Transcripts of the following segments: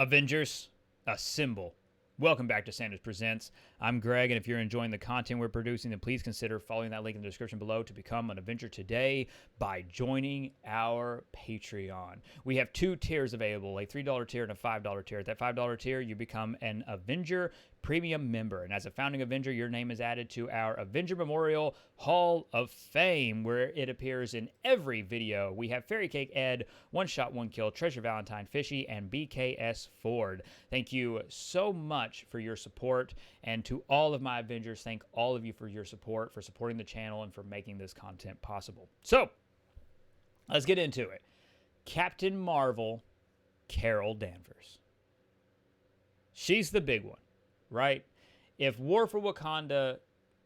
Avengers, assemble. Welcome back to Sanders Presents. I'm Greg, and if you're enjoying the content we're producing, then please consider following that link in the description below to become an Avenger today by joining our Patreon. We have two tiers available, a $3 tier and a $5 tier. At that $5 tier, you become an Avenger Premium member, and as a founding Avenger, your name is added to our Avenger Memorial Hall of Fame, where it appears in every video. We have Fairy Cake Ed, One Shot, One Kill, Treasure Valentine, Fishy, and BKS Ford. Thank you so much for your support, and to all of my Avengers, thank all of you for your support, for supporting the channel, and for making this content possible. So, let's get into it. Captain Marvel, Carol Danvers. She's the big one, right? If War for Wakanda,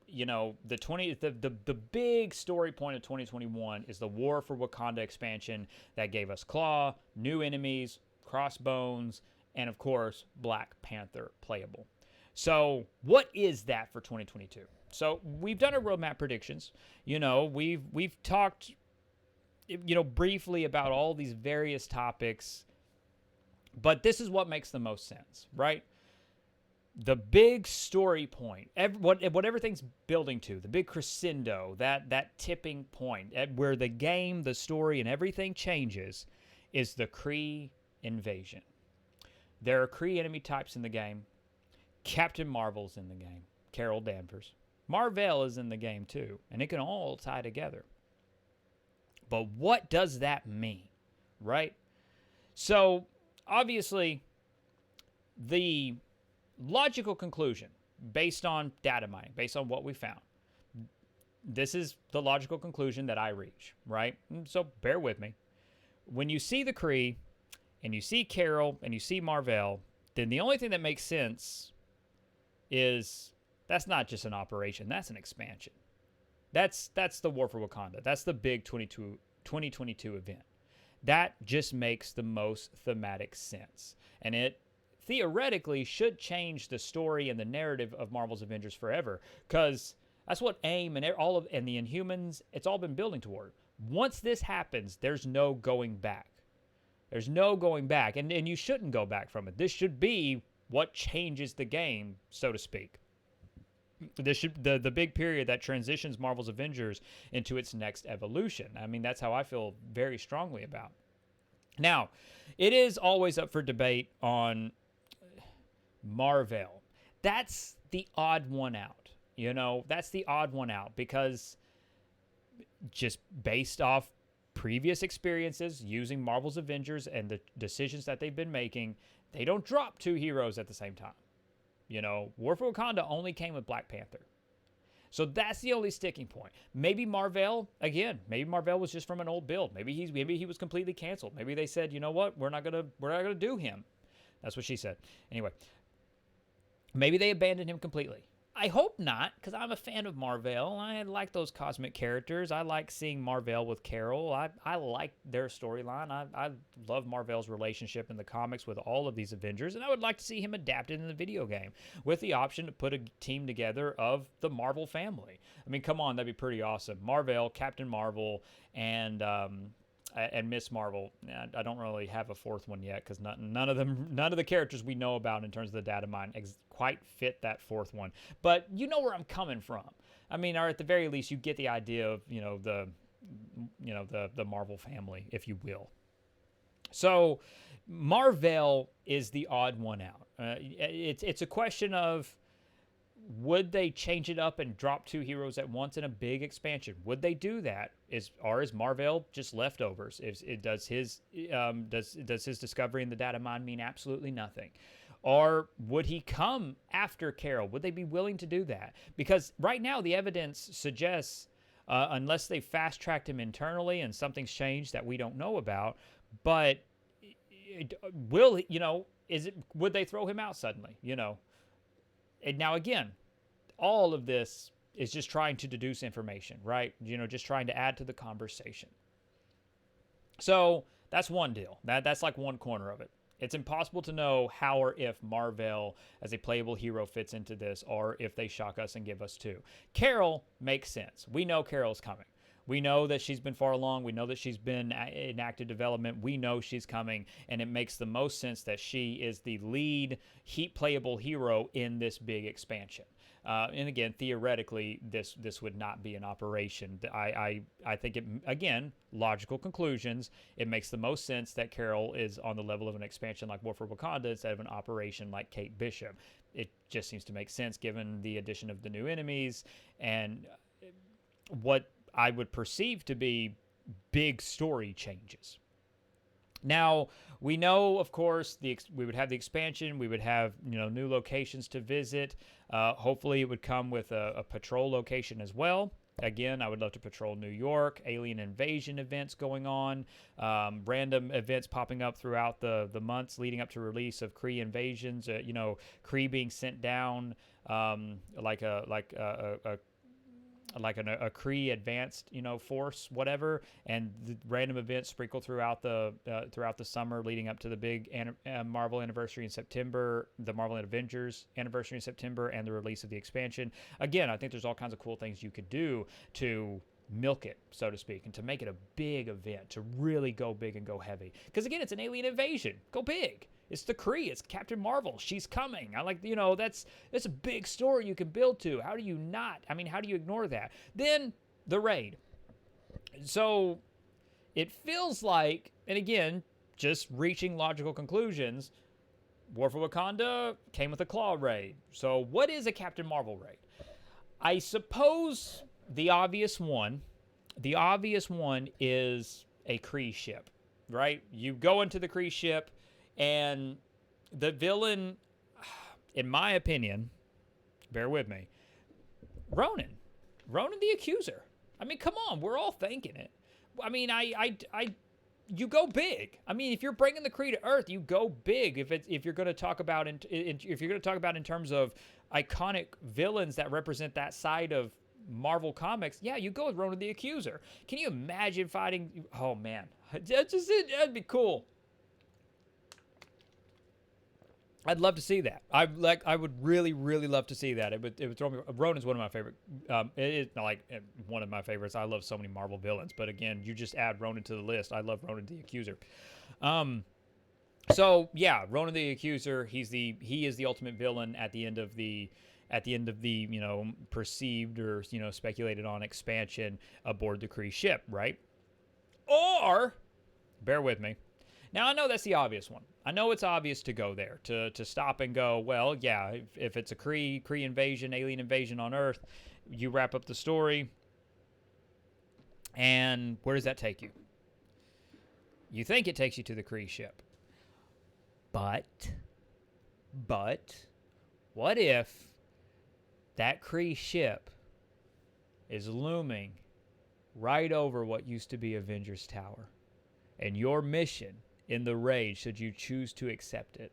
you know, the big story point of 2021 is the War for Wakanda expansion that gave us Claw, new enemies, Crossbones, and of course, Black Panther playable. So, what is that for 2022? So, we've done our roadmap predictions. You know, we've talked, you know, briefly about all these various topics, but this is what makes the most sense, right? The big story point, what everything's building to, the big crescendo, that tipping point where the game, the story, and everything changes, is the Kree invasion. There are Kree enemy types in the game. Captain Marvel's in the game. Carol Danvers. Marvel is in the game too, and it can all tie together. But what does that mean, right? So, obviously, the logical conclusion, based on data mining, based on what we found, this is the logical conclusion that I reach, right? So, bear with me. When you see the Kree, and you see Carol, and you see Marvel, then the only thing that makes sense is that's not just an operation, that's an expansion. That's the War for Wakanda. That's the big 2022 event. That just makes the most thematic sense. And it theoretically should change the story and the narrative of Marvel's Avengers forever, because that's what AIM and and the Inhumans, it's all been building toward. Once this happens, there's no going back. There's no going back, and you shouldn't go back from it. This should be what changes the game, so to speak. This should the big period that transitions Marvel's Avengers into its next evolution. I mean, that's how I feel very strongly about. Now, it is always up for debate on Marvel. That's the odd one out. You know, that's the odd one out, because just based off previous experiences using Marvel's Avengers and the decisions that they've been making, they don't drop two heroes at the same time. You know, War for Wakanda only came with Black Panther. So that's the only sticking point. Maybe Marvel, again, maybe Marvel was just from an old build. Maybe he was completely canceled. Maybe they said, you know what, we're not gonna do him. That's what she said. Anyway, maybe they abandoned him completely. I hope not, because I'm a fan of Marvel. I like those cosmic characters. I like seeing Marvel with Carol. I like their storyline. I love Marvel's relationship in the comics with all of these Avengers, and I would like to see him adapted in the video game with the option to put a team together of the Marvel family. I mean, come on, that'd be pretty awesome. Marvel, Captain Marvel, and Miss Marvel. I don't really have a fourth one yet, because none of the characters we know about in terms of the data mine quite fit that fourth one. But you know where I'm coming from. I mean, or at the very least, you get the idea of the Marvel family, if you will. So Marvel is the odd one out. It's a question of, would they change it up and drop two heroes at once in a big expansion? Would they do that? Or is Marvel just leftovers? Does his discovery in the data mine mean absolutely nothing? Or would he come after Carol? Would they be willing to do that? Because right now the evidence suggests, unless they fast-tracked him internally and something's changed that we don't know about, but would they throw him out suddenly? You know. And now, again, all of this is just trying to deduce information, right? You know, just trying to add to the conversation. So that's one deal. That's like one corner of it. It's impossible to know how or if Marvel as a playable hero fits into this, or if they shock us and give us two. Carol makes sense. We know Carol's coming. We know that she's been far along. We know that she's been in active development. We know she's coming, and it makes the most sense that she is the lead playable hero in this big expansion. And again, theoretically, this would not be an operation. I think it, again, logical conclusions. It makes the most sense that Carol is on the level of an expansion like War for Wakanda instead of an operation like Kate Bishop. It just seems to make sense given the addition of the new enemies and what I would perceive to be big story changes. Now, we know, of course, we would have the expansion. We would have, new locations to visit. Hopefully, it would come with a patrol location as well. Again, I would love to patrol New York, alien invasion events going on, random events popping up throughout the months leading up to release of Kree invasions. Kree being sent down like a Kree advanced, force, whatever, and the random events sprinkled throughout the summer leading up to the big Marvel anniversary in September, the Marvel Avengers anniversary in September, and the release of the expansion. Again, I think there's all kinds of cool things you could do to milk it, so to speak, and to make it a big event, to really go big and go heavy. Because again, it's an alien invasion. Go big. It's the Kree. It's Captain Marvel. She's coming. I like, that's a big story you can build to. How do you not? I mean, how do you ignore that? Then the raid. So it feels like, and again, just reaching logical conclusions, War for Wakanda came with a Claw raid. So what is a Captain Marvel raid? I suppose the obvious one is a Kree ship, right? You go into the Kree ship, and the villain, in my opinion, bear with me, Ronan the Accuser. I mean, come on, we're all thinking it. I mean, you go big. I mean, if you're bringing the Kree to Earth, you go big. If you're going to talk about in terms of iconic villains that represent that side of Marvel Comics, yeah, you go with Ronan the Accuser. Can you imagine fighting? Oh man, that'd be cool. I'd love to see that. I would really, really love to see that. It would throw me. Ronan's one of my favorite. It's not like one of my favorites. I love so many Marvel villains, but again, you just add Ronan to the list. I love Ronan the Accuser. So yeah, Ronan the Accuser. He is the ultimate villain at the end of the perceived or speculated on expansion aboard the Kree ship, right? Or bear with me. Now, I know that's the obvious one. I know it's obvious to go there, to stop and go, well, yeah, if it's a Kree invasion, alien invasion on Earth, you wrap up the story, and where does that take you? You think it takes you to the Kree ship. But, what if that Kree ship is looming right over what used to be Avengers Tower, and your mission in the raid, should you choose to accept it,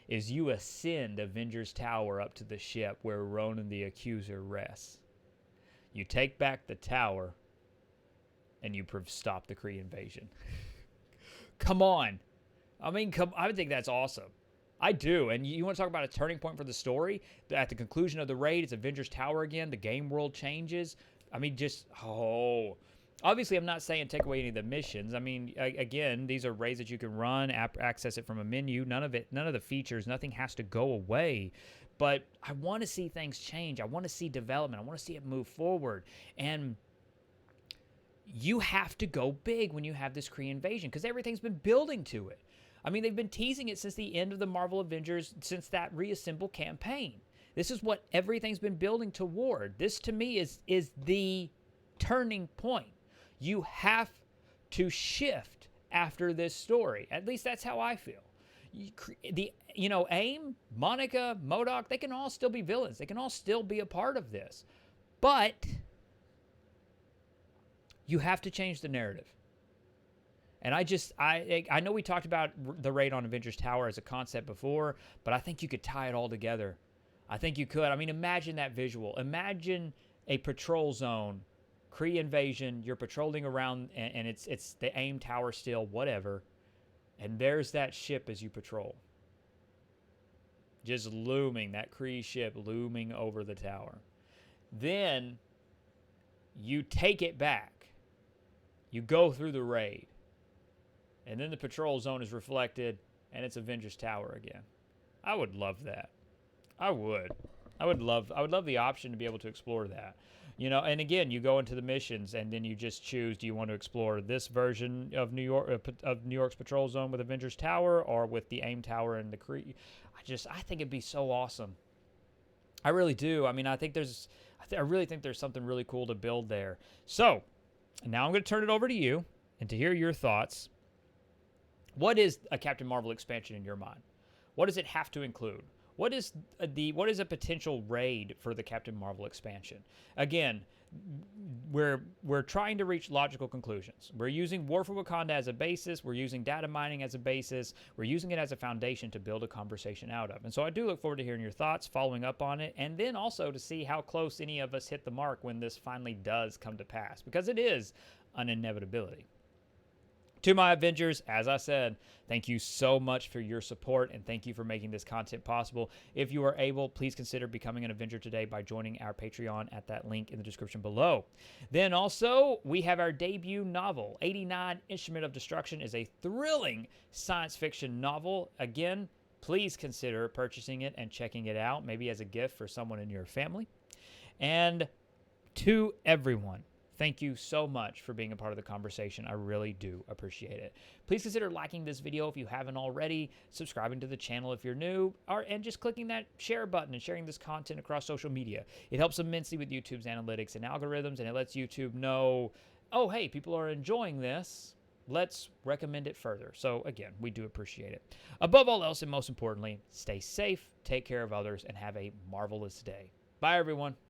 is you ascend Avengers Tower up to the ship where Ronan the Accuser rests. You take back the tower, and you stop the Kree invasion. Come on. I mean, I think that's awesome. I do. And you want to talk about a turning point for the story? At the conclusion of the raid, it's Avengers Tower again. The game world changes. I mean, obviously, I'm not saying take away any of the missions. I mean, again, these are raids that you can run, access it from a menu. None of the features, nothing has to go away. But I want to see things change. I want to see development. I want to see it move forward. And you have to go big when you have this Kree invasion because everything's been building to it. I mean, they've been teasing it since the end of the Marvel Avengers, since that Reassemble campaign. This is what everything's been building toward. This, to me, is the turning point. You have to shift after this story. At least that's how I feel. AIM, Monica, MODOK, they can all still be villains. They can all still be a part of this. But you have to change the narrative. And I know we talked about the raid on Avengers Tower as a concept before, but I think you could tie it all together. I think you could. I mean, imagine that visual. Imagine a patrol zone, Kree invasion, you're patrolling around, and it's the AIM tower still, whatever, and there's that ship as you patrol. Just looming, that Kree ship looming over the tower. Then you take it back, You go through the raid, and then the patrol zone is reflected, and it's Avengers Tower again. I would love that. I would. I would love the option to be able to explore that. You know, and again, you go into the missions, and then you just choose: do you want to explore this version of New York's patrol zone with Avengers Tower, or with the AIM Tower and the Kree? I think it'd be so awesome. I really do. I mean, I really think there's something really cool to build there. So now I'm going to turn it over to you and to hear your thoughts. What is a Captain Marvel expansion in your mind? What does it have to include? What is a potential raid for the Captain Marvel expansion? Again, we're trying to reach logical conclusions. We're using War for Wakanda as a basis. We're using data mining as a basis. We're using it as a foundation to build a conversation out of. And so I do look forward to hearing your thoughts, following up on it, and then also to see how close any of us hit the mark when this finally does come to pass, because it is an inevitability. To my Avengers, as I said, thank you so much for your support, and thank you for making this content possible. If you are able, please consider becoming an Avenger today by joining our Patreon at that link in the description below. Then also, we have our debut novel. 89 Instrument of Destruction is a thrilling science fiction novel. Again, please consider purchasing it and checking it out, maybe as a gift for someone in your family. And to everyone, thank you so much for being a part of the conversation. I really do appreciate it. Please consider liking this video if you haven't already, subscribing to the channel if you're new, and just clicking that share button and sharing this content across social media. It helps immensely with YouTube's analytics and algorithms, and it lets YouTube know, oh, hey, people are enjoying this. Let's recommend it further. So again, we do appreciate it. Above all else, and most importantly, stay safe, take care of others, and have a marvelous day. Bye, everyone.